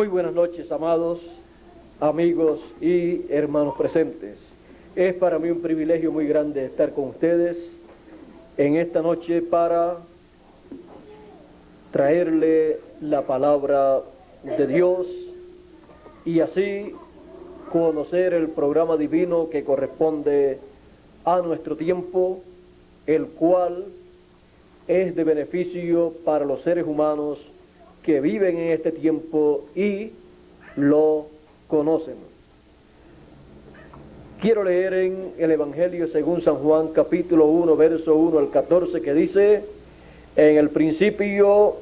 Muy buenas noches, amados amigos y hermanos presentes. Es para mí un privilegio muy grande estar con ustedes en esta noche para traerle la palabra de Dios y así conocer el programa divino que corresponde a nuestro tiempo, el cual es de beneficio para los seres humanos que viven en este tiempo y lo conocen. Quiero leer en el Evangelio según San Juan, capítulo 1, verso 1 al 14, que dice: en el principio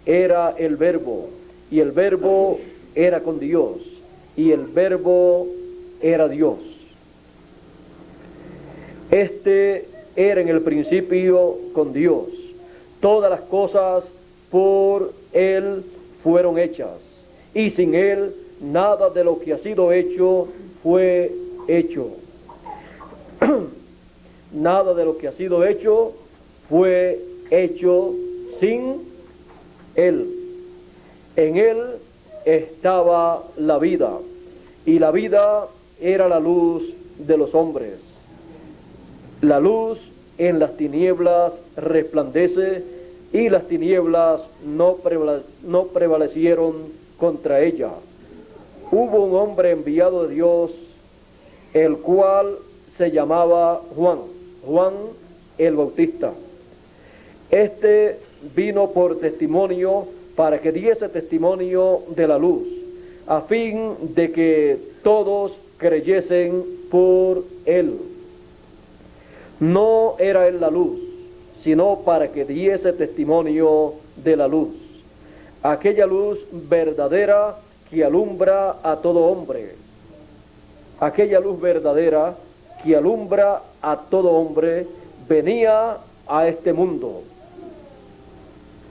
era el Verbo, y el Verbo era con Dios, y el Verbo era Dios. Este era en el principio con Dios. Todas las cosas por Él fueron hechas, y sin Él nada de lo que ha sido hecho fue hecho. Nada de lo que ha sido hecho fue hecho sin Él. En Él estaba la vida, y la vida era la luz de los hombres. La luz en las tinieblas resplandece, y las tinieblas no prevalecieron contra ella. Hubo un hombre enviado de Dios, el cual se llamaba Juan el Bautista. Este vino por testimonio, para que diese testimonio de la luz, a fin de que todos creyesen por él. No era él la luz, sino para que diese testimonio de la luz, aquella luz verdadera que alumbra a todo hombre. Aquella luz verdadera que alumbra a todo hombre venía a este mundo.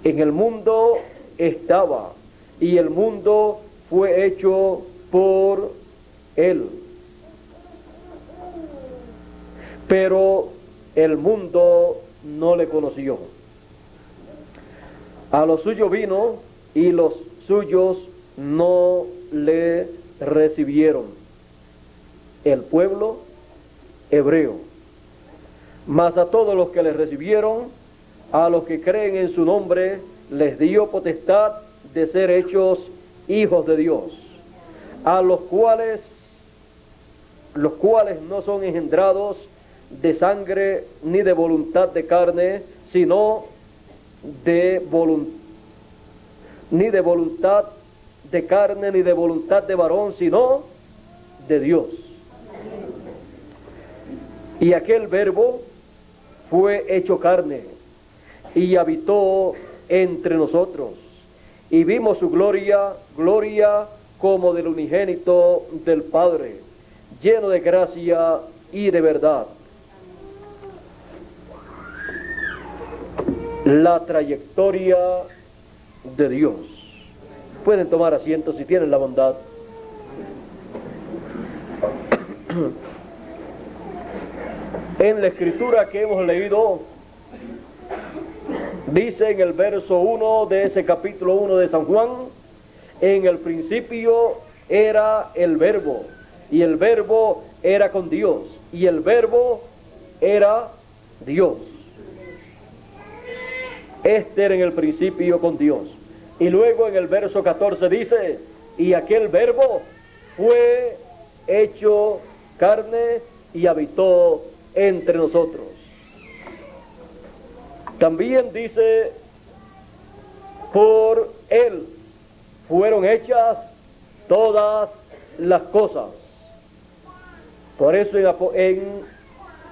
En el mundo estaba, y el mundo fue hecho por él. Pero el mundo no le conoció. A los suyos vino, y los suyos no le recibieron, el pueblo hebreo. Mas a todos los que le recibieron, a los que creen en su nombre, les dio potestad de ser hechos hijos de Dios, a los cuales no son engendrados de sangre ni de voluntad de carne, sino ni de voluntad de carne, ni de voluntad de varón, sino de Dios. Y aquel Verbo fue hecho carne y habitó entre nosotros, y vimos su gloria como del unigénito del Padre, lleno de gracia y de verdad. La trayectoria de Dios. Pueden tomar asiento si tienen la bondad. En la escritura que hemos leído, dice en el verso 1 de ese capítulo 1 de San Juan: en el principio era el Verbo, y el Verbo era con Dios, y el Verbo era Dios. Este era en el principio con Dios. Y luego en el verso 14 dice: y aquel Verbo fue hecho carne y habitó entre nosotros. También dice: por él fueron hechas todas las cosas. Por eso en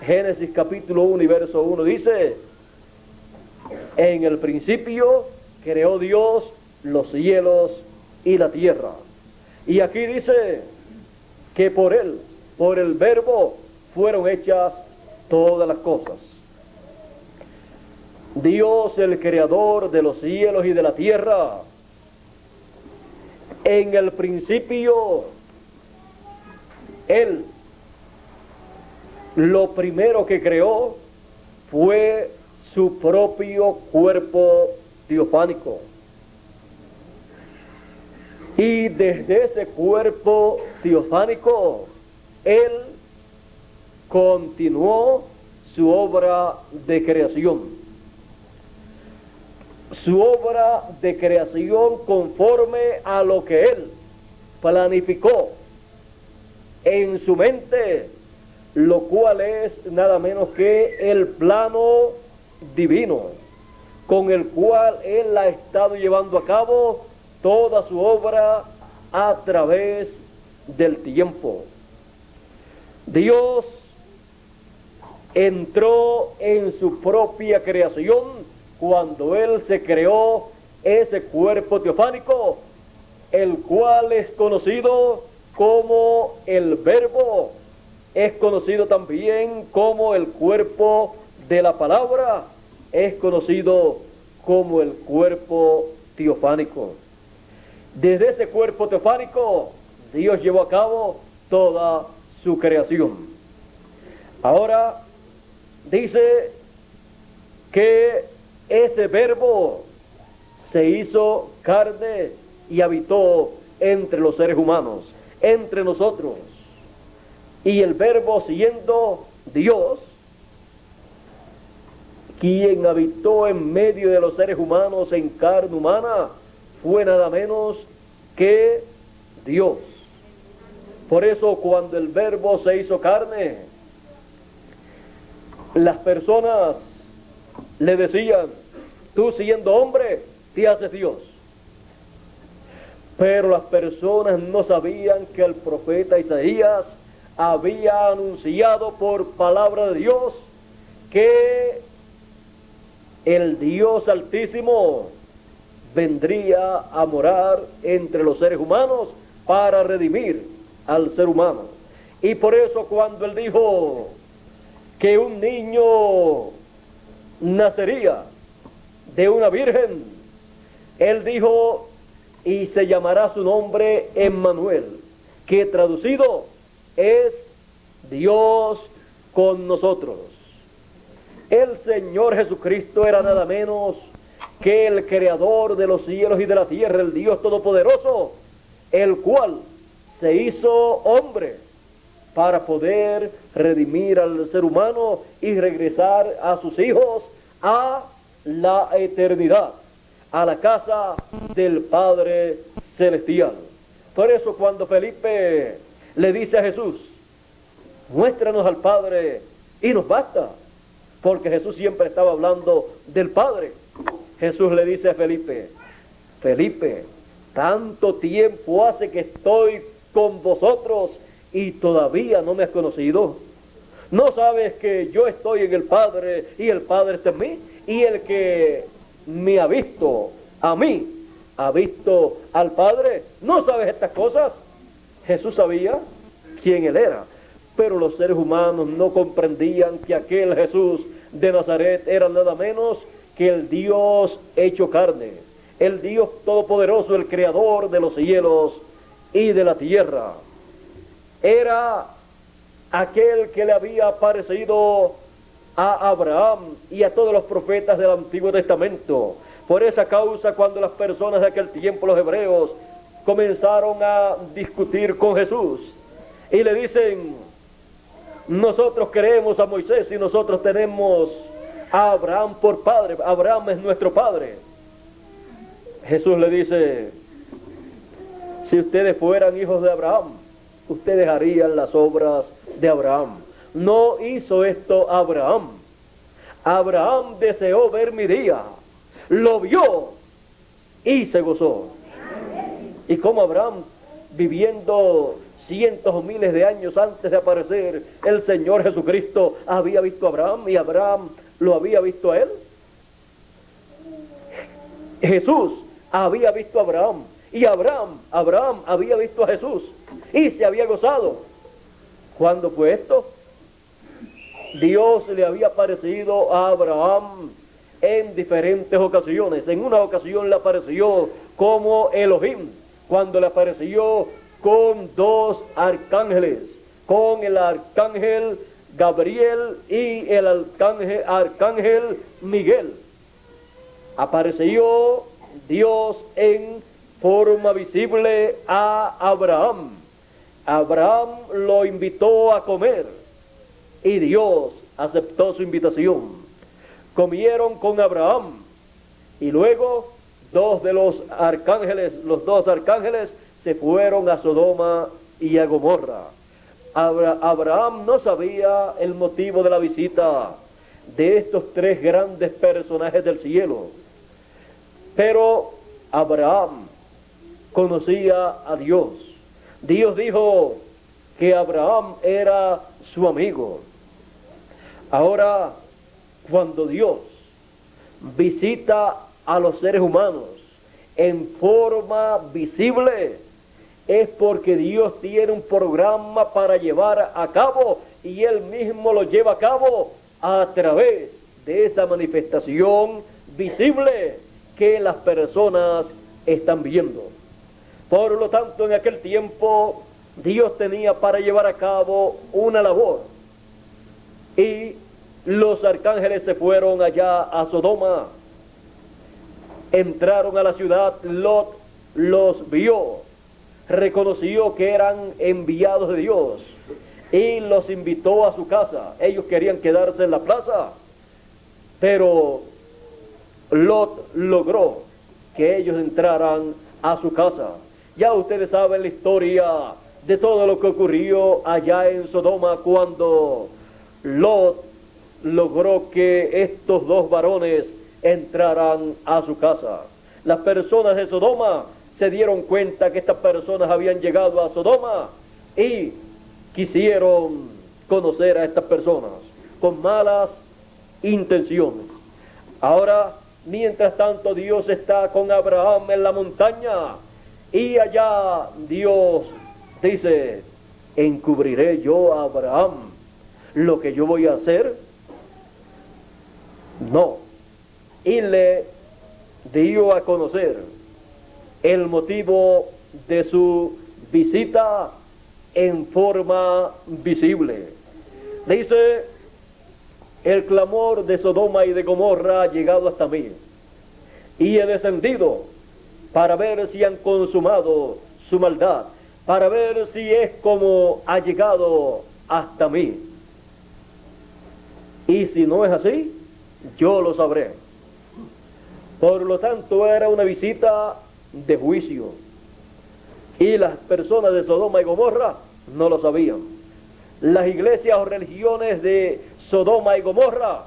Génesis capítulo 1 y verso 1 dice: en el principio creó Dios los cielos y la tierra. Y aquí dice que por él, por el Verbo, fueron hechas todas las cosas. Dios, el creador de los cielos y de la tierra, en el principio, Él, lo primero que creó fue su propio cuerpo teofánico. Y desde ese cuerpo teofánico, Él continuó su obra de creación. Su obra de creación conforme a lo que Él planificó en su mente, lo cual es nada menos que el plano divino, con el cual Él ha estado llevando a cabo toda su obra a través del tiempo. Dios entró en su propia creación cuando Él se creó ese cuerpo teofánico, el cual es conocido como el Verbo, es conocido también como el cuerpo de la palabra, es conocido como el cuerpo teofánico. Desde ese cuerpo teofánico, Dios llevó a cabo toda su creación. Ahora dice que ese Verbo se hizo carne y habitó entre los seres humanos, entre nosotros. Y el Verbo, siendo Dios, quien habitó en medio de los seres humanos en carne humana, fue nada menos que Dios. Por eso cuando el Verbo se hizo carne, las personas le decían: tú siendo hombre, te haces Dios. Pero las personas no sabían que el profeta Isaías había anunciado por palabra de Dios que el Dios Altísimo vendría a morar entre los seres humanos para redimir al ser humano. Y por eso cuando Él dijo que un niño nacería de una virgen, Él dijo: y se llamará su nombre Emmanuel, que traducido es Dios con nosotros. El Señor Jesucristo era nada menos que el creador de los cielos y de la tierra, el Dios Todopoderoso, el cual se hizo hombre para poder redimir al ser humano y regresar a sus hijos a la eternidad, a la casa del Padre Celestial. Por eso cuando Felipe le dice a Jesús: muéstranos al Padre y nos basta, porque Jesús siempre estaba hablando del Padre. Jesús le dice a Felipe: Felipe, tanto tiempo hace que estoy con vosotros y todavía no me has conocido. ¿No sabes que yo estoy en el Padre y el Padre está en mí? Y el que me ha visto a mí, ha visto al Padre. ¿No sabes estas cosas? Jesús sabía quién Él era, pero los seres humanos no comprendían que aquel Jesús de Nazaret era nada menos que el Dios hecho carne, el Dios todopoderoso, el creador de los cielos y de la tierra. Era aquel que le había aparecido a Abraham y a todos los profetas del Antiguo Testamento. Por esa causa, cuando las personas de aquel tiempo, los hebreos, comenzaron a discutir con Jesús y le dicen: nosotros creemos a Moisés y nosotros tenemos a Abraham por padre, Abraham es nuestro padre. Jesús le dice: si ustedes fueran hijos de Abraham, ustedes harían las obras de Abraham. No hizo esto Abraham. Abraham deseó ver mi día, lo vio y se gozó. Y como Abraham, viviendo cientos o miles de años antes de aparecer el Señor Jesucristo, había visto a Abraham y Abraham lo había visto a él. Jesús había visto a Abraham y Abraham había visto a Jesús y se había gozado. ¿Cuándo fue esto? Dios le había aparecido a Abraham en diferentes ocasiones. En una ocasión le apareció como Elohim, cuando le apareció con dos arcángeles, con el arcángel Gabriel y el arcángel Miguel. Apareció Dios en forma visible a Abraham. Abraham lo invitó a comer y Dios aceptó su invitación. Comieron con Abraham y luego los dos arcángeles se fueron a Sodoma y a Gomorra. Abraham no sabía el motivo de la visita de estos tres grandes personajes del cielo, pero Abraham conocía a Dios. Dios dijo que Abraham era su amigo. Ahora, cuando Dios visita a los seres humanos en forma visible, es porque Dios tiene un programa para llevar a cabo y Él mismo lo lleva a cabo a través de esa manifestación visible que las personas están viendo. Por lo tanto, en aquel tiempo Dios tenía para llevar a cabo una labor y los arcángeles se fueron allá a Sodoma, entraron a la ciudad, Lot los vio, reconoció que eran enviados de Dios y los invitó a su casa. Ellos querían quedarse en la plaza, pero Lot logró que ellos entraran a su casa. Ya ustedes saben la historia de todo lo que ocurrió allá en Sodoma cuando Lot logró que estos dos varones entraran a su casa. Las personas de Sodoma se dieron cuenta que estas personas habían llegado a Sodoma y quisieron conocer a estas personas con malas intenciones. Ahora, mientras tanto, Dios está con Abraham en la montaña y allá Dios dice: encubriré yo a Abraham lo que yo voy a hacer. No. Y le dio a conocer el motivo de su visita en forma visible. Dice: el clamor de Sodoma y de Gomorra ha llegado hasta mí, y he descendido para ver si han consumado su maldad, para ver si es como ha llegado hasta mí. Y si no es así, yo lo sabré. Por lo tanto, era una visita de juicio. Y las personas de Sodoma y Gomorra no lo sabían. Las iglesias o religiones de Sodoma y Gomorra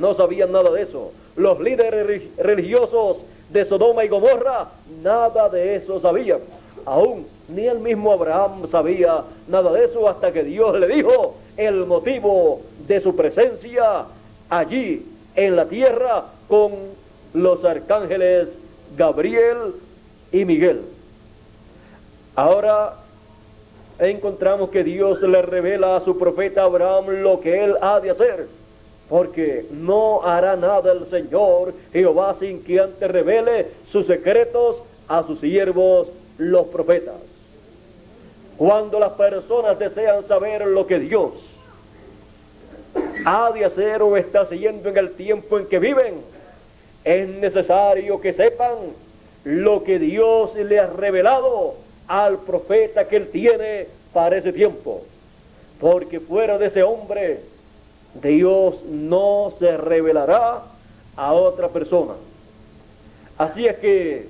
no sabían nada de eso. Los líderes religiosos de Sodoma y Gomorra nada de eso sabían. Aún ni el mismo Abraham sabía nada de eso hasta que Dios le dijo el motivo de su presencia allí en la tierra con los arcángeles Gabriel y Miguel. Ahora encontramos que Dios le revela a su profeta Abraham lo que él ha de hacer, porque no hará nada el Señor Jehová sin que antes revele sus secretos a sus siervos los profetas. Cuando las personas desean saber lo que Dios ha de hacer o está haciendo en el tiempo en que viven, es necesario que sepan lo que Dios le ha revelado al profeta que él tiene para ese tiempo, porque fuera de ese hombre Dios no se revelará a otra persona. Así es que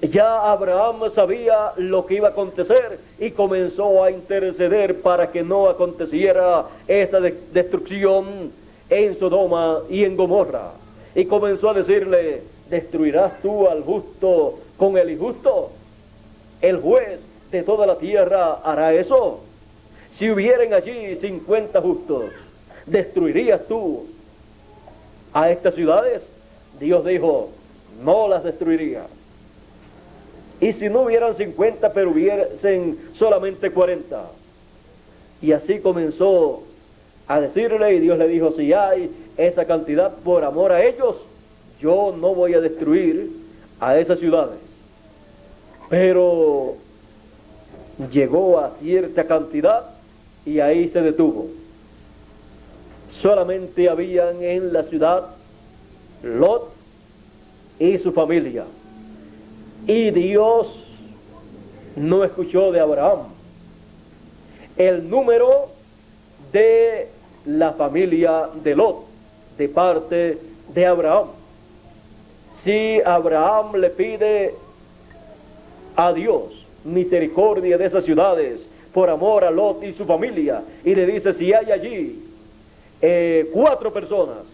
ya Abraham sabía lo que iba a acontecer y comenzó a interceder para que no aconteciera esa destrucción en Sodoma y en Gomorra. Y comenzó a decirle: ¿destruirás tú al justo con el injusto? El juez de toda la tierra hará eso. Si hubieran allí 50 justos, ¿destruirías tú a estas ciudades? Dios dijo: no las destruiría. Y si no hubieran 50, pero hubiesen solamente 40. Y así comenzó a decirle, y Dios le dijo: si hay esa cantidad por amor a ellos, yo no voy a destruir a esas ciudades. Pero llegó a cierta cantidad y ahí se detuvo. Solamente habían en la ciudad Lot y su familia. Y Dios no escuchó de Abraham el número de la familia de Lot, de parte de Abraham. Si Abraham le pide a Dios misericordia de esas ciudades por amor a Lot y su familia, y le dice: si hay allí 4 personas,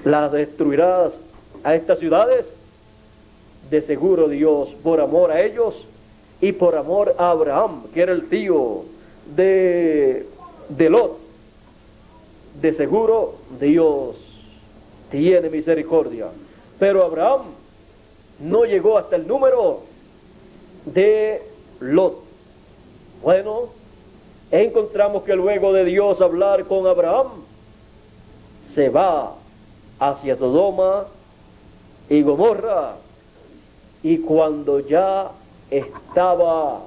las destruirás a estas ciudades, de seguro Dios, por amor a ellos y por amor a Abraham, que era el tío de Lot, de seguro Dios tiene misericordia. Pero Abraham no llegó hasta el número de Lot. Bueno, encontramos que luego de Dios hablar con Abraham, se va hacia Sodoma y Gomorra, y cuando ya estaba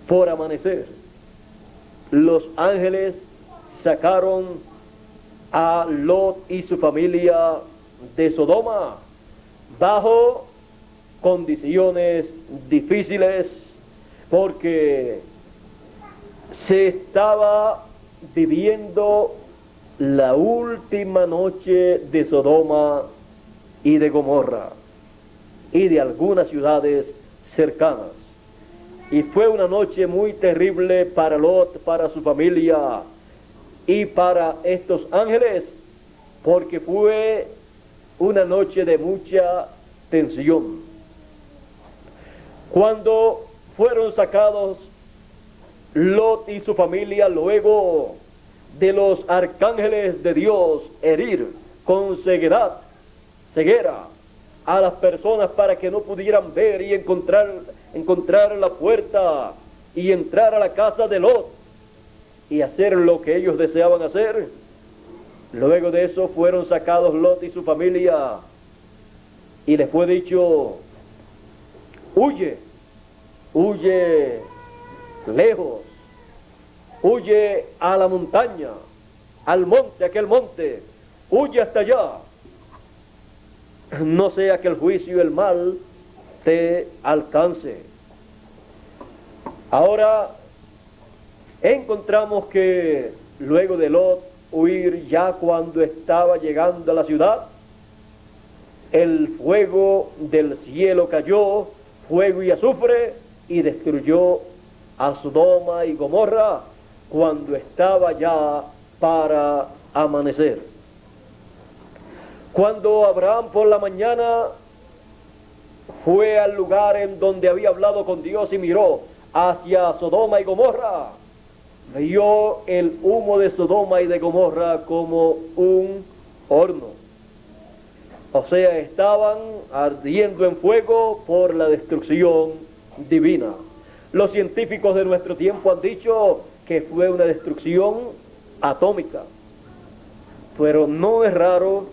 por amanecer, los ángeles sacaron a Lot y su familia de Sodoma bajo condiciones difíciles, porque se estaba viviendo la última noche de Sodoma y de Gomorra y de algunas ciudades cercanas. Y fue una noche muy terrible para Lot, para su familia y para estos ángeles, porque fue una noche de mucha tensión. Cuando fueron sacados Lot y su familia, luego de los arcángeles de Dios herir con ceguera a las personas para que no pudieran ver y encontrar la puerta y entrar a la casa de Lot y hacer lo que ellos deseaban hacer, luego de eso fueron sacados Lot y su familia, y les fue dicho: huye lejos, huye a la montaña, al monte, aquel monte, huye hasta allá, no sea que el juicio y el mal te alcance. Ahora encontramos que luego de Lot huir, ya cuando estaba llegando a la ciudad, el fuego del cielo cayó, fuego y azufre, y destruyó a Sodoma y Gomorra cuando estaba ya para amanecer. Cuando Abraham por la mañana fue al lugar en donde había hablado con Dios y miró hacia Sodoma y Gomorra, vio el humo de Sodoma y de Gomorra como un horno. O sea, estaban ardiendo en fuego por la destrucción divina. Los científicos de nuestro tiempo han dicho que fue una destrucción atómica, pero no es raro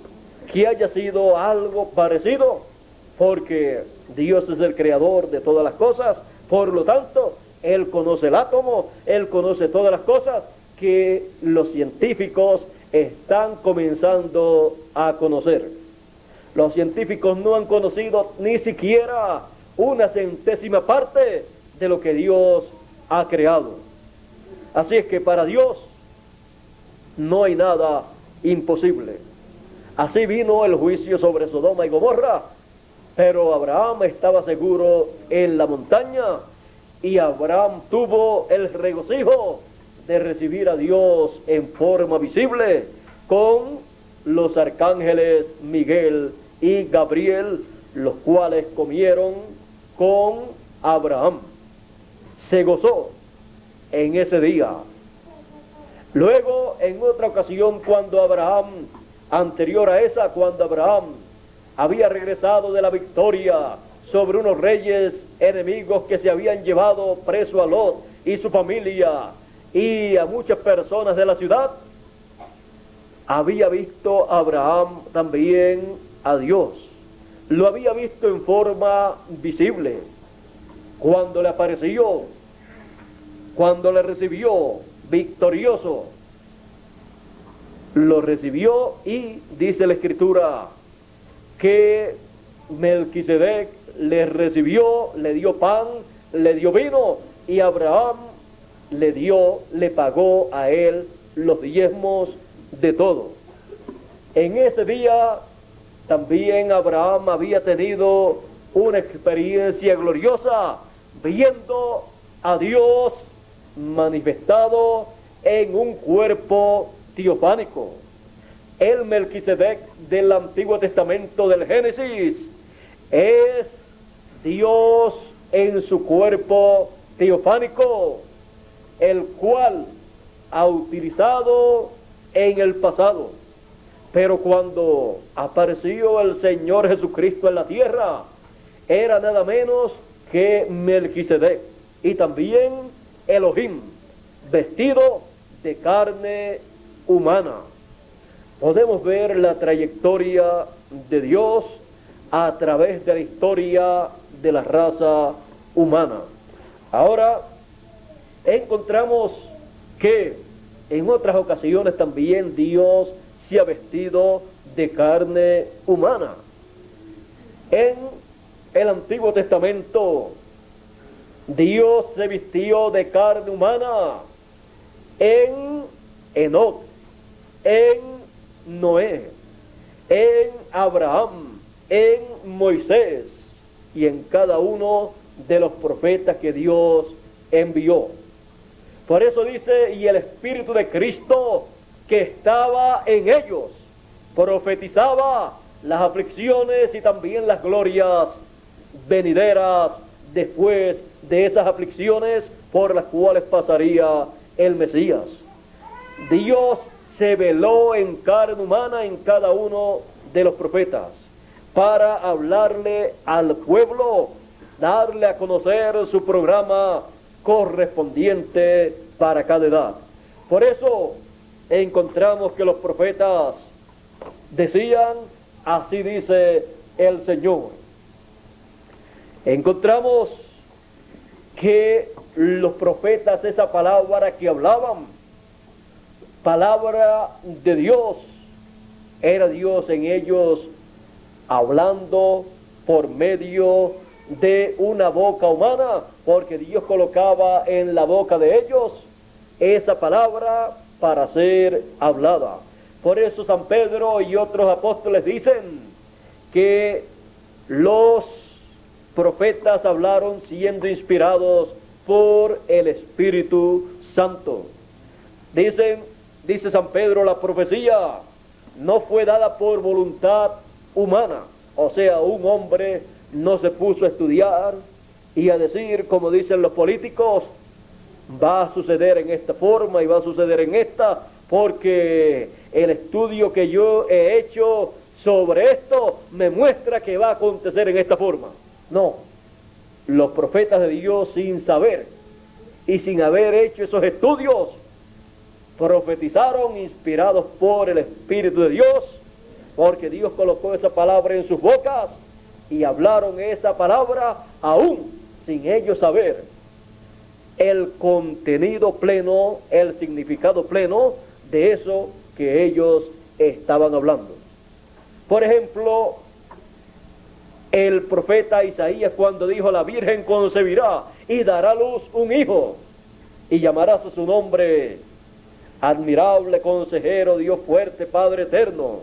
que haya sido algo parecido, porque Dios es el creador de todas las cosas. Por lo tanto, Él conoce el átomo, Él conoce todas las cosas que los científicos están comenzando a conocer. Los científicos no han conocido ni siquiera una centésima parte de lo que Dios ha creado. Así es que para Dios no hay nada imposible. Así vino el juicio sobre Sodoma y Gomorra, pero Abraham estaba seguro en la montaña, y Abraham tuvo el regocijo de recibir a Dios en forma visible con los arcángeles Miguel y Gabriel, los cuales comieron con Abraham. Se gozó en ese día. Luego, en otra ocasión, cuando Abraham había regresado de la victoria sobre unos reyes enemigos que se habían llevado preso a Lot y su familia y a muchas personas de la ciudad, había visto Abraham también a Dios. Lo había visto en forma visible, cuando le apareció, cuando le recibió victorioso. Lo recibió, y dice la Escritura que Melquisedec le recibió, le dio pan, le dio vino, y Abraham le pagó a él los diezmos de todo. En ese día también Abraham había tenido una experiencia gloriosa, viendo a Dios manifestado en un cuerpo teofánico. El Melquisedec del Antiguo Testamento del Génesis es Dios en su cuerpo teofánico, el cual ha utilizado en el pasado. Pero cuando apareció el Señor Jesucristo en la tierra, era nada menos que Melquisedec, y también Elohim, vestido de carne humana. Podemos ver la trayectoria de Dios a través de la historia de la raza humana. Ahora encontramos que en otras ocasiones también Dios se ha vestido de carne humana. En el Antiguo Testamento, Dios se vistió de carne humana en Enoc, en Noé, en Abraham, en Moisés y en cada uno de los profetas que Dios envió. Por eso dice, y el Espíritu de Cristo que estaba en ellos profetizaba las aflicciones y también las glorias venideras después de esas aflicciones por las cuales pasaría el Mesías. Dios se veló en carne humana en cada uno de los profetas para hablarle al pueblo, darle a conocer su programa correspondiente para cada edad. Por eso encontramos que los profetas decían, así dice el Señor. Encontramos que los profetas, esa palabra que hablaban, palabra de Dios, era Dios en ellos hablando por medio de una boca humana, porque Dios colocaba en la boca de ellos esa palabra para ser hablada. Por eso San Pedro y otros apóstoles dicen que los profetas hablaron siendo inspirados por el Espíritu Santo. Dice San Pedro, la profecía no fue dada por voluntad humana, o sea, un hombre no se puso a estudiar y a decir, como dicen los políticos, va a suceder en esta forma y va a suceder en esta, porque el estudio que yo he hecho sobre esto me muestra que va a acontecer en esta forma. No, los profetas de Dios, sin saber y sin haber hecho esos estudios, profetizaron inspirados por el Espíritu de Dios, porque Dios colocó esa palabra en sus bocas y hablaron esa palabra aún sin ellos saber el contenido pleno, el significado pleno de eso que ellos estaban hablando. Por ejemplo, el profeta Isaías, cuando dijo, la Virgen concebirá y dará a luz un hijo y llamarás a su nombre admirable consejero, Dios fuerte, Padre eterno,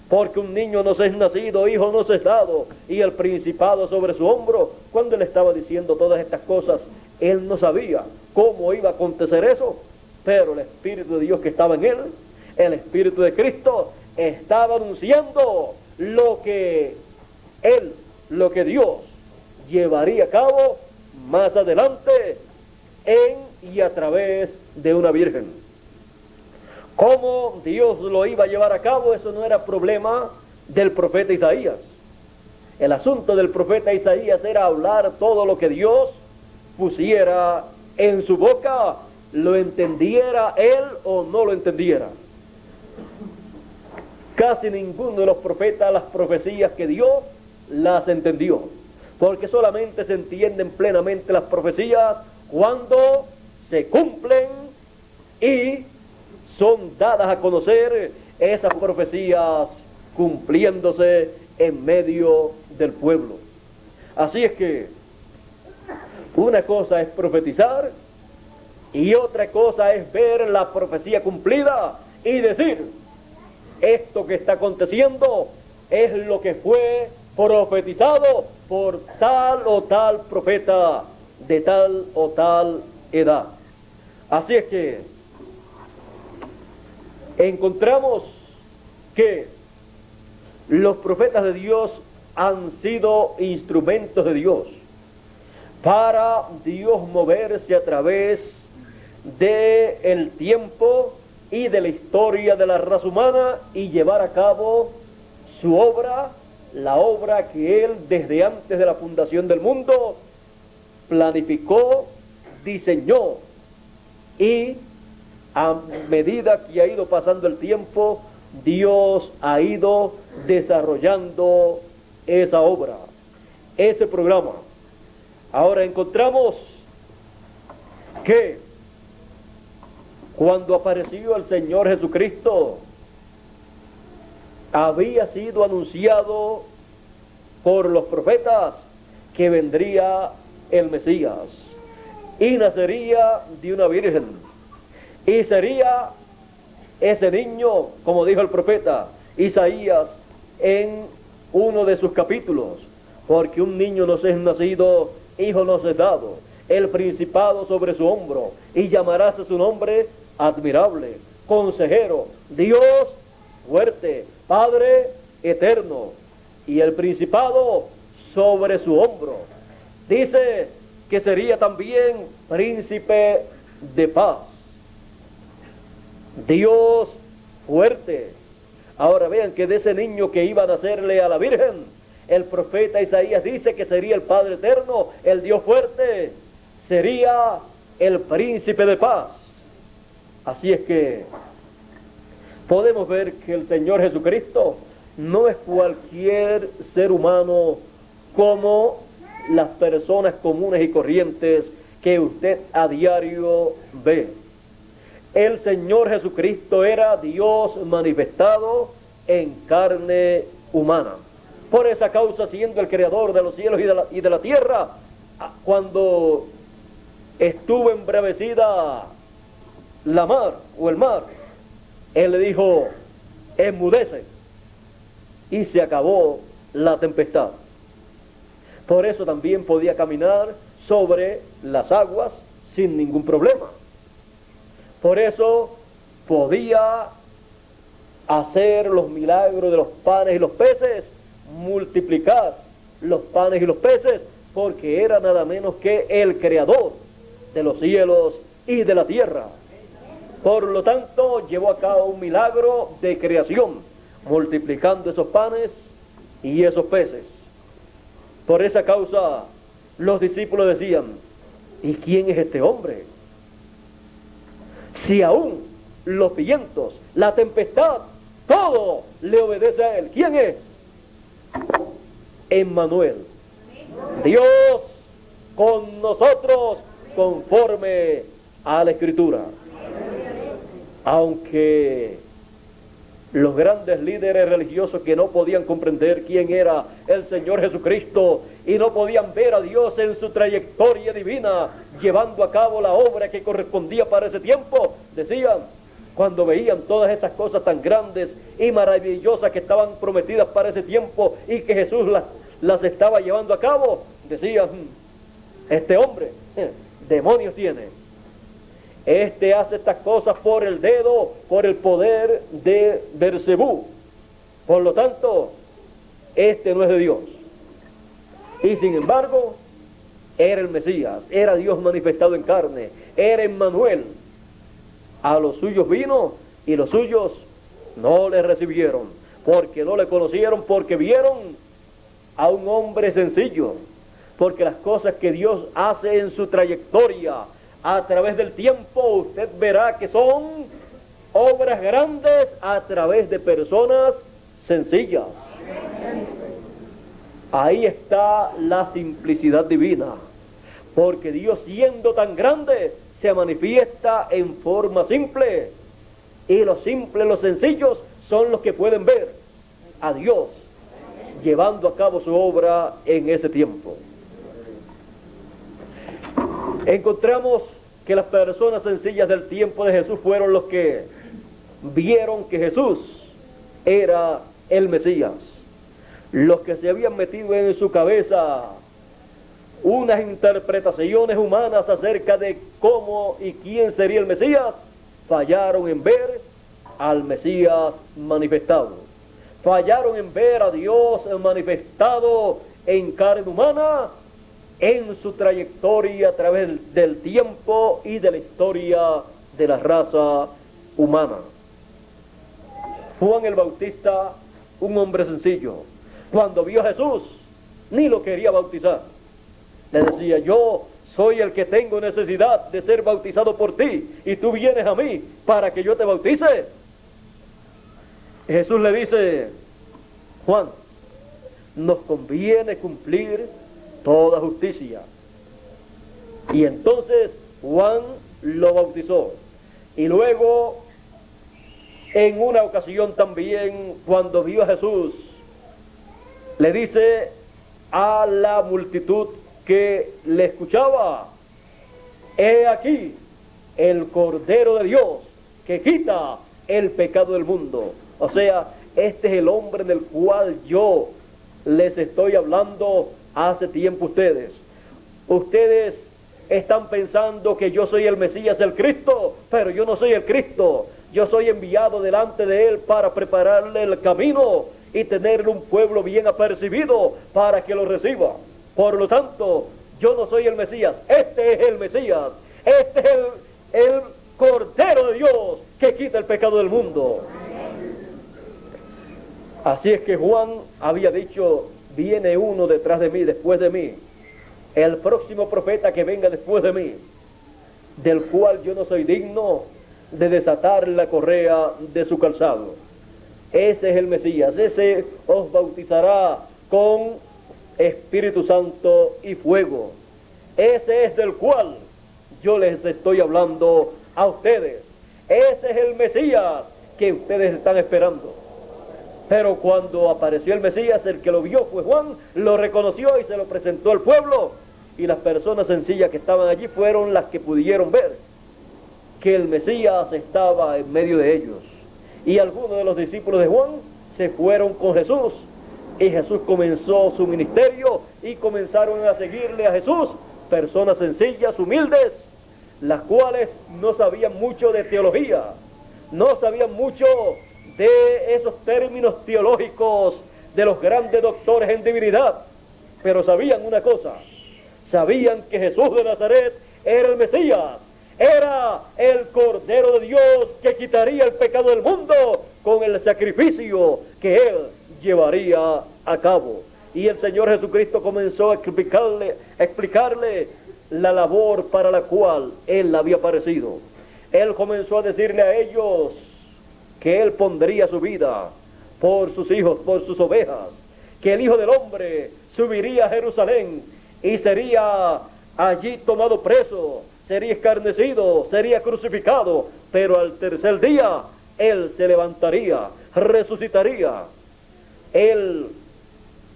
porque un niño nos es nacido, hijo nos es dado, y el principado sobre su hombro. Cuando él estaba diciendo todas estas cosas, él no sabía cómo iba a acontecer eso, pero el Espíritu de Dios que estaba en él, el Espíritu de Cristo, estaba anunciando lo que Dios llevaría a cabo más adelante en y a través de una virgen. ¿Cómo Dios lo iba a llevar a cabo? Eso no era problema del profeta Isaías. El asunto del profeta Isaías era hablar todo lo que Dios pusiera en su boca, lo entendiera él o no lo entendiera. Casi ninguno de los profetas las profecías que dio las entendió, porque solamente se entienden plenamente las profecías cuando se cumplen y son dadas a conocer esas profecías cumpliéndose en medio del pueblo. Así es que una cosa es profetizar y otra cosa es ver la profecía cumplida y decir, esto que está aconteciendo es lo que fue profetizado por tal o tal profeta de tal o tal edad. Así es que encontramos que los profetas de Dios han sido instrumentos de Dios para Dios moverse a través del tiempo y de la historia de la raza humana y llevar a cabo su obra, la obra que Él desde antes de la fundación del mundo planificó, diseñó, y a medida que ha ido pasando el tiempo, Dios ha ido desarrollando esa obra, ese programa. Ahora encontramos que cuando apareció el Señor Jesucristo, había sido anunciado por los profetas que vendría el Mesías y nacería de una virgen y sería ese niño, como dijo el profeta Isaías en uno de sus capítulos, porque un niño nos es nacido, hijo nos es dado, el principado sobre su hombro, y llamarás a su nombre admirable, consejero, Dios fuerte, Padre eterno, y el principado sobre su hombro. Dice que sería también príncipe de paz, Dios fuerte. Ahora vean que de ese niño que iba a nacerle a la Virgen, el profeta Isaías dice que sería el Padre eterno, el Dios fuerte, sería el príncipe de paz. Así es que podemos ver que el Señor Jesucristo no es cualquier ser humano como las personas comunes y corrientes que usted a diario ve. El Señor Jesucristo era Dios manifestado en carne humana. Por esa causa, siendo el creador de los cielos y de la tierra, cuando estuvo embravecida la mar o el mar, Él le dijo, enmudece, y se acabó la tempestad. Por eso también podía caminar sobre las aguas sin ningún problema. Por eso podía hacer los milagros de los panes y los peces, multiplicar los panes y los peces, porque era nada menos que el creador de los cielos y de la tierra. Por lo tanto, llevó a cabo un milagro de creación, multiplicando esos panes y esos peces. Por esa causa, los discípulos decían, ¿y quién es este hombre? Si aún los vientos, la tempestad, todo le obedece a Él. ¿Quién es? Emmanuel, Dios con nosotros conforme a la Escritura. Aunque los grandes líderes religiosos que no podían comprender quién era el Señor Jesucristo y no podían ver a Dios en su trayectoria divina, llevando a cabo la obra que correspondía para ese tiempo, decían, cuando veían todas esas cosas tan grandes y maravillosas que estaban prometidas para ese tiempo y que Jesús las estaba llevando a cabo, decían, este hombre, demonios tiene. Este hace estas cosas por el dedo, por el poder de Beelzebú. Por lo tanto, este no es de Dios. Y sin embargo, era el Mesías, era Dios manifestado en carne, era Emmanuel. A los suyos vino y los suyos no le recibieron, porque no le conocieron, porque vieron a un hombre sencillo, porque las cosas que Dios hace en su trayectoria a través del tiempo, usted verá que son obras grandes a través de personas sencillas. Ahí está la simplicidad divina, porque Dios, siendo tan grande, se manifiesta en forma simple, y los simples, los sencillos son los que pueden ver a Dios llevando a cabo su obra en ese tiempo. Encontramos que las personas sencillas del tiempo de Jesús fueron los que vieron que Jesús era el Mesías. Los que se habían metido en su cabeza unas interpretaciones humanas acerca de cómo y quién sería el Mesías, fallaron en ver al Mesías manifestado. Fallaron en ver a Dios manifestado en carne humana, en su trayectoria a través del tiempo y de la historia de la raza humana. Juan el Bautista, un hombre sencillo, cuando vio a Jesús, ni lo quería bautizar. Le decía: yo soy el que tengo necesidad de ser bautizado por ti, y tú vienes a mí para que yo te bautice. Jesús le dice: Juan, nos conviene cumplir toda justicia. Y entonces Juan lo bautizó. Y luego, en una ocasión también, cuando vio a Jesús, le dice a la multitud que le escuchaba: he aquí el Cordero de Dios que quita el pecado del mundo. O sea, este es el hombre del cual yo les estoy hablando hace tiempo. Ustedes están pensando que yo soy el Mesías, el Cristo, pero yo no soy el Cristo. Yo soy enviado delante de él para prepararle el camino y tenerle un pueblo bien apercibido para que lo reciba. Por lo tanto, yo no soy el Mesías, este es el Mesías, este es el Cordero de Dios que quita el pecado del mundo. Así es que Juan había dicho: viene uno detrás de mí, después de mí, el próximo profeta que venga después de mí, del cual yo no soy digno de desatar la correa de su calzado. Ese es el Mesías, ese os bautizará con Espíritu Santo y fuego. Ese es del cual yo les estoy hablando a ustedes. Ese es el Mesías que ustedes están esperando. Pero cuando apareció el Mesías, el que lo vio fue Juan, lo reconoció y se lo presentó al pueblo. Y las personas sencillas que estaban allí fueron las que pudieron ver que el Mesías estaba en medio de ellos. Y algunos de los discípulos de Juan se fueron con Jesús. Y Jesús comenzó su ministerio y comenzaron a seguirle a Jesús personas sencillas, humildes, las cuales no sabían mucho de teología, no sabían mucho de esos términos teológicos de los grandes doctores en divinidad, pero sabían una cosa: sabían que Jesús de Nazaret era el Mesías, era el Cordero de Dios que quitaría el pecado del mundo con el sacrificio que él llevaría a cabo. Y el Señor Jesucristo comenzó a explicarle la labor para la cual él había aparecido. Él comenzó a decirle a ellos que él pondría su vida por sus hijos, por sus ovejas, que el Hijo del Hombre subiría a Jerusalén y sería allí tomado preso, sería escarnecido, sería crucificado, pero al tercer día él se levantaría, resucitaría. Él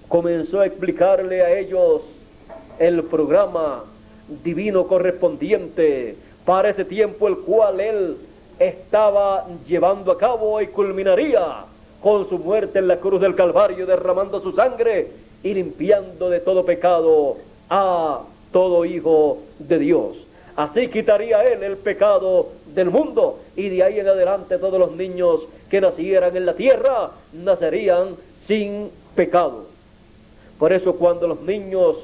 comenzó a explicarle a ellos el programa divino correspondiente para ese tiempo, el cual él estaba llevando a cabo y culminaría con su muerte en la cruz del Calvario, derramando su sangre y limpiando de todo pecado a todo hijo de Dios. Así quitaría él el pecado del mundo, y de ahí en adelante todos los niños que nacieran en la tierra nacerían sin pecado. Por eso cuando los niños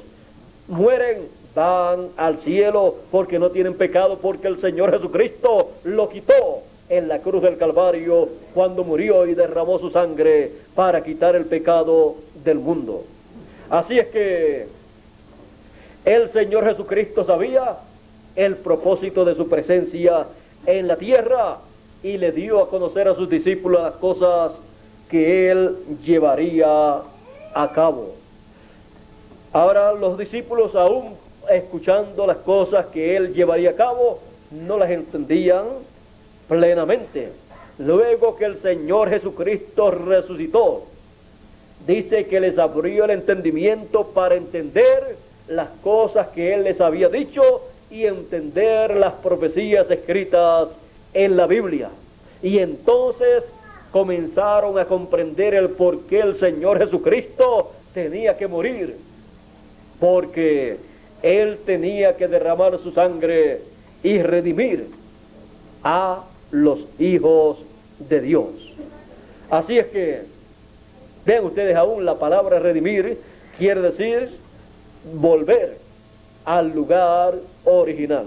mueren, van al cielo porque no tienen pecado, porque el Señor Jesucristo lo quitó en la cruz del Calvario cuando murió y derramó su sangre para quitar el pecado del mundo. Así es que el Señor Jesucristo sabía el propósito de su presencia en la tierra y le dio a conocer a sus discípulos las cosas que él llevaría a cabo. Ahora los discípulos, aún escuchando las cosas que él llevaría a cabo, no las entendían plenamente. Luego que el Señor Jesucristo resucitó, dice que les abrió el entendimiento para entender las cosas que Él les había dicho y entender las profecías escritas en la Biblia. Y entonces comenzaron a comprender el por qué el Señor Jesucristo tenía que morir, porque Él tenía que derramar su sangre y redimir a los hijos de Dios. Así es que, vean ustedes, aún la palabra redimir quiere decir volver al lugar original.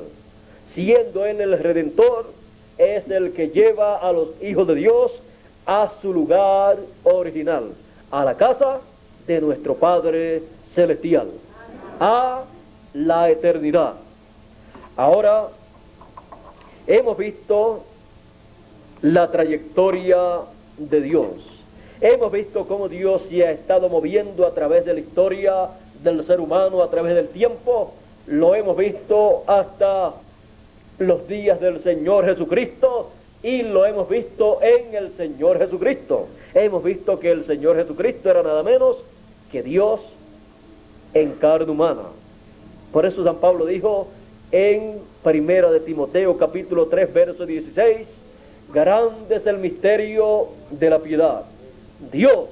Siendo Él el Redentor, es el que lleva a los hijos de Dios a su lugar original, a la casa de nuestro Padre Celestial, a la eternidad. Ahora, hemos visto la trayectoria de Dios. Hemos visto cómo Dios se ha estado moviendo a través de la historia del ser humano, a través del tiempo. Lo hemos visto hasta los días del Señor Jesucristo y lo hemos visto en el Señor Jesucristo. Hemos visto que el Señor Jesucristo era nada menos que Dios en carne humana. Por eso San Pablo dijo en Primera de Timoteo capítulo 3 verso 16: grande es el misterio de la piedad. Dios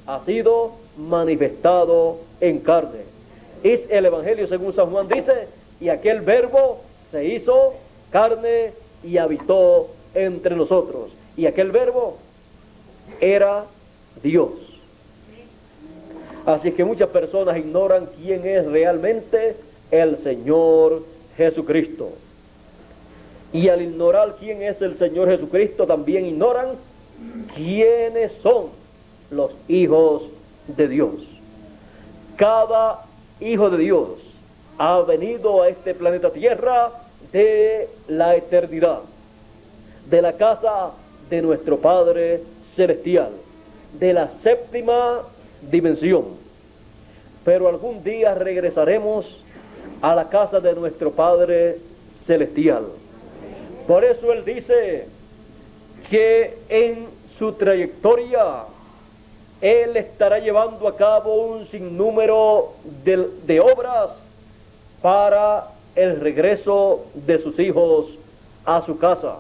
ha sido manifestado en carne. Es el Evangelio según San Juan, dice: y aquel verbo se hizo carne y habitó entre nosotros. Y aquel verbo era Dios. Así que muchas personas ignoran quién es realmente el Señor Jesucristo. Y al ignorar quién es el Señor Jesucristo, también ignoran quiénes son los hijos de Dios. Cada hijo de Dios ha venido a este planeta Tierra de la eternidad, de la casa de nuestro Padre Celestial, de la séptima dimensión. Pero algún día regresaremos a la casa de nuestro Padre Celestial. Por eso Él dice que en su trayectoria Él estará llevando a cabo un sinnúmero de obras para el regreso de sus hijos a su casa.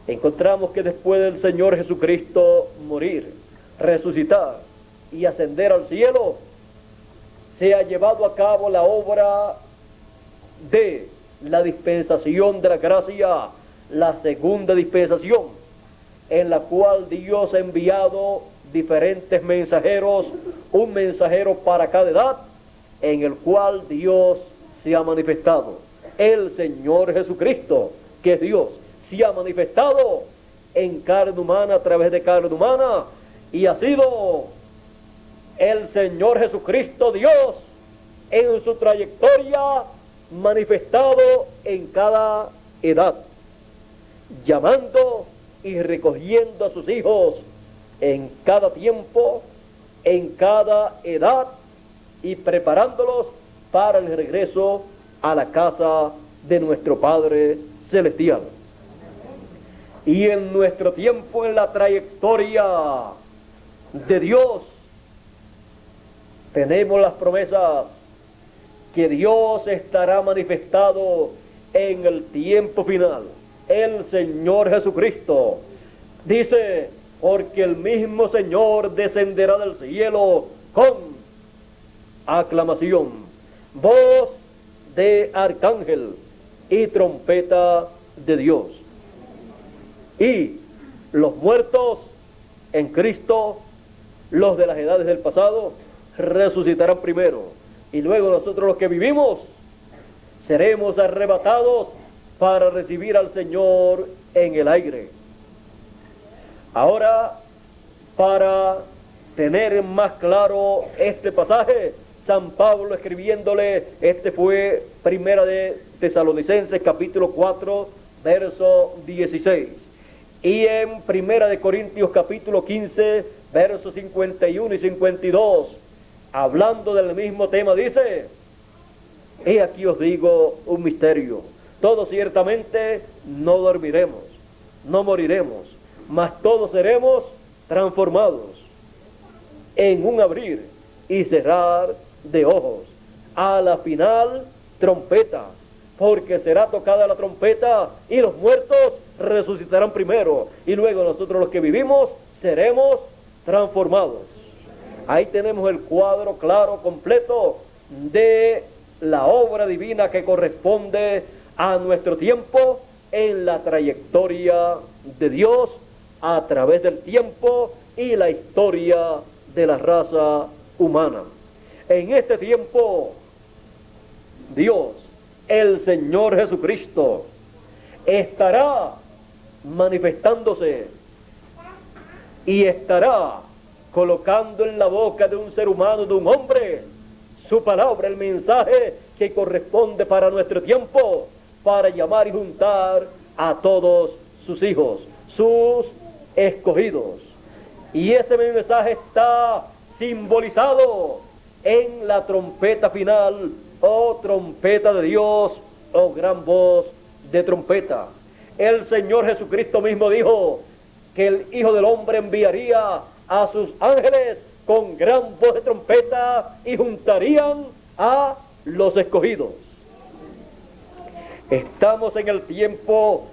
Encontramos que después del Señor Jesucristo morir, resucitar y ascender al cielo, se ha llevado a cabo la obra de la dispensación de la gracia, la segunda dispensación, en la cual Dios ha enviado diferentes mensajeros, un mensajero para cada edad, en el cual Dios se ha manifestado. El Señor Jesucristo, que es Dios, se ha manifestado en carne humana, a través de carne humana, y ha sido el Señor Jesucristo Dios en su trayectoria manifestado en cada edad, llamando y recogiendo a sus hijos en cada tiempo, en cada edad, y preparándolos para el regreso a la casa de nuestro Padre Celestial. Y en nuestro tiempo, en la trayectoria de Dios, tenemos las promesas que Dios estará manifestado en el tiempo final. El Señor Jesucristo dice: porque el mismo Señor descenderá del cielo con aclamación, voz de arcángel y trompeta de Dios. Y los muertos en Cristo, los de las edades del pasado, resucitarán primero. Y luego nosotros, los que vivimos, seremos arrebatados para recibir al Señor en el aire. Ahora, para tener más claro este pasaje, San Pablo escribiéndole, este fue Primera de Tesalonicenses capítulo 4 verso 16, y en Primera de Corintios capítulo 15 versos 51 y 52, hablando del mismo tema, dice: he aquí os digo un misterio, todos ciertamente no dormiremos, no moriremos, mas todos seremos transformados en un abrir y cerrar de ojos. A la final, trompeta, porque será tocada la trompeta y los muertos resucitarán primero, y luego nosotros los que vivimos seremos transformados. Ahí tenemos el cuadro claro, completo de la obra divina que corresponde a nuestro tiempo en la trayectoria de Dios a través del tiempo y la historia de la raza humana. En este tiempo, Dios, el Señor Jesucristo, estará manifestándose y estará colocando en la boca de un ser humano, de un hombre, su palabra, el mensaje que corresponde para nuestro tiempo, para llamar y juntar a todos sus hijos, sus escogidos. Y ese mensaje está simbolizado en la trompeta final, o trompeta de Dios, o gran voz de trompeta. El Señor Jesucristo mismo dijo que el Hijo del Hombre enviaría a sus ángeles con gran voz de trompeta y juntarían a los escogidos. Estamos en el tiempo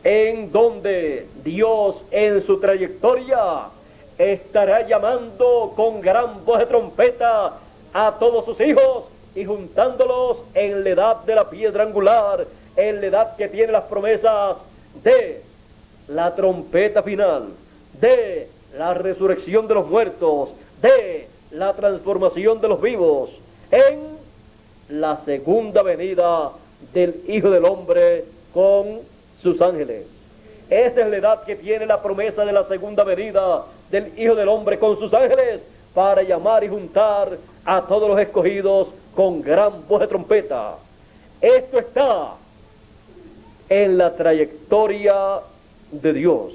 en donde Dios en su trayectoria estará llamando con gran voz de trompeta a todos sus hijos y juntándolos en la edad de la piedra angular, en la edad que tiene las promesas de la trompeta final, de la resurrección de los muertos, de la transformación de los vivos, en la segunda venida del Hijo del Hombre con sus ángeles. Esa es la edad que tiene la promesa de la segunda venida del Hijo del Hombre con sus ángeles, para llamar y juntar a todos los escogidos con gran voz de trompeta. Esto está en la trayectoria de Dios.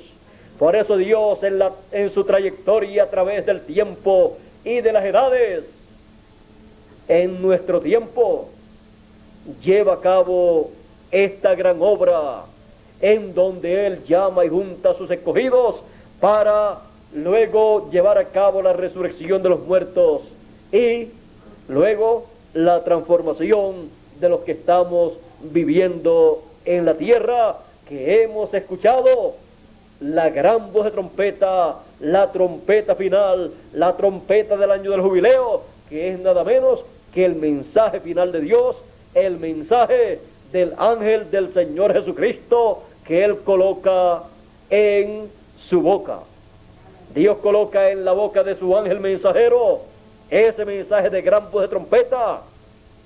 Por eso Dios en su trayectoria a través del tiempo y de las edades, en nuestro tiempo, lleva a cabo esta gran obra en donde Él llama y junta a sus escogidos para luego llevar a cabo la resurrección de los muertos y luego la transformación de los que estamos viviendo en la tierra, que hemos escuchado la gran voz de trompeta, la trompeta final, la trompeta del año del jubileo, que es nada menos que el mensaje final de Dios, el mensaje del ángel del Señor Jesucristo, que Él coloca en su boca. Dios coloca en la boca de su ángel mensajero ese mensaje de gran voz de trompeta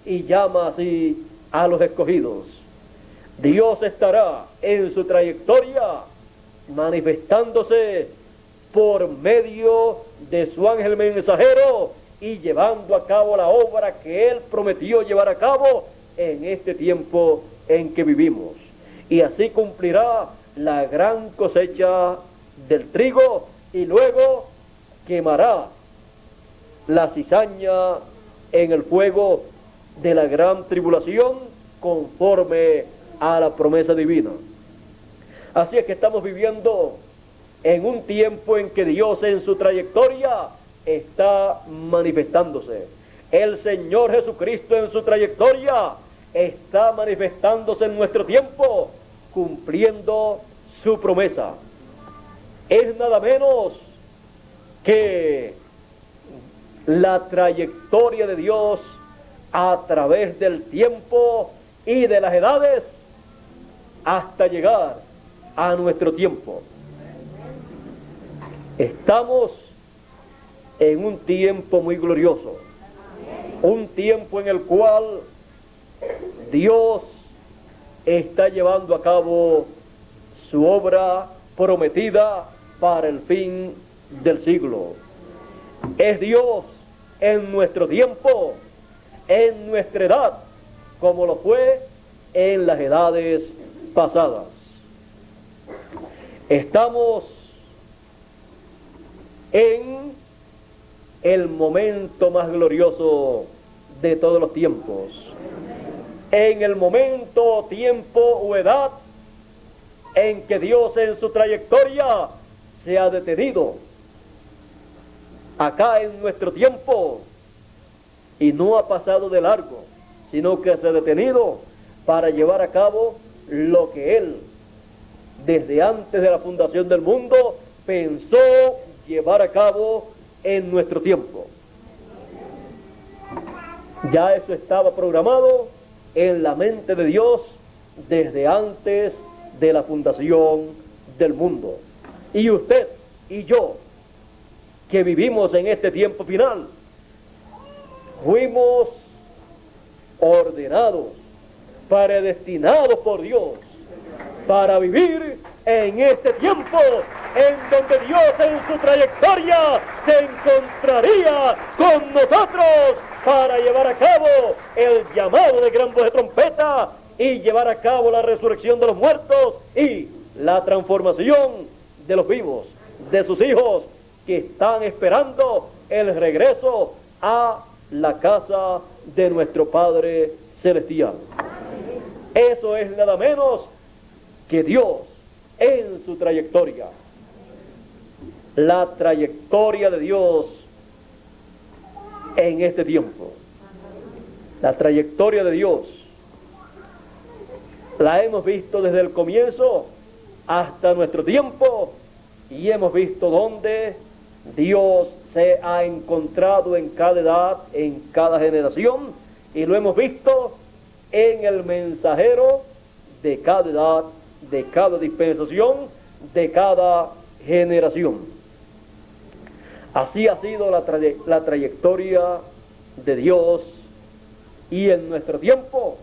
y llama así a los escogidos. Dios estará en su trayectoria manifestándose por medio de su ángel mensajero y llevando a cabo la obra que Él prometió llevar a cabo en este tiempo en que vivimos. Y así cumplirá la gran cosecha del trigo y luego quemará la cizaña en el fuego de la gran tribulación conforme a la promesa divina. Así es que estamos viviendo en un tiempo en que Dios en su trayectoria está manifestándose. El Señor Jesucristo en su trayectoria está manifestándose en nuestro tiempo, cumpliendo su promesa. Es nada menos que la trayectoria de Dios a través del tiempo y de las edades hasta llegar a nuestro tiempo. Estamos en un tiempo muy glorioso, un tiempo en el cual Dios está llevando a cabo su obra prometida para el fin del siglo. Es Dios en nuestro tiempo, en nuestra edad, como lo fue en las edades pasadas. Estamos en el momento más glorioso de todos los tiempos, en el momento, tiempo o edad en que Dios en su trayectoria se ha detenido acá en nuestro tiempo, y no ha pasado de largo, sino que se ha detenido para llevar a cabo lo que Él, desde antes de la fundación del mundo, pensó llevar a cabo en nuestro tiempo. Ya eso estaba programado en la mente de Dios desde antes de la fundación del mundo. Y usted y yo, que vivimos en este tiempo final, fuimos ordenados, predestinados por Dios para vivir en este tiempo en donde Dios en su trayectoria se encontraría con nosotros para llevar a cabo el llamado de gran voz de trompeta y llevar a cabo la resurrección de los muertos y la transformación de los vivos, de sus hijos que están esperando el regreso a la casa de nuestro Padre Celestial. Eso es nada menos que Dios en su trayectoria. La trayectoria de Dios en este tiempo. La trayectoria de Dios la hemos visto desde el comienzo hasta nuestro tiempo y hemos visto dónde Dios se ha encontrado en cada edad, en cada generación, y lo hemos visto en el mensajero de cada edad, de cada dispensación, de cada generación. Así ha sido la trayectoria de Dios, y en nuestro tiempo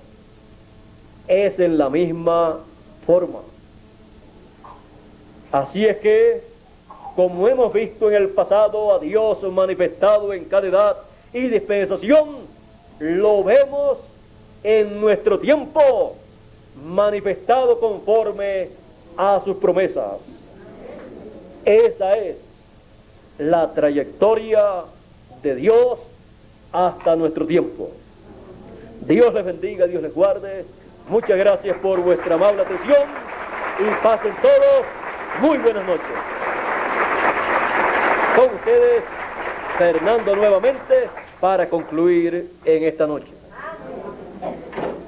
es en la misma forma. Así es que, como hemos visto en el pasado a Dios manifestado en cada edad y dispensación, lo vemos en nuestro tiempo manifestado conforme a sus promesas. Esa es la trayectoria de Dios hasta nuestro tiempo. Dios les bendiga, Dios les guarde. Muchas gracias por vuestra amable atención y pasen todos muy buenas noches. Con ustedes, Fernando nuevamente para concluir en esta noche.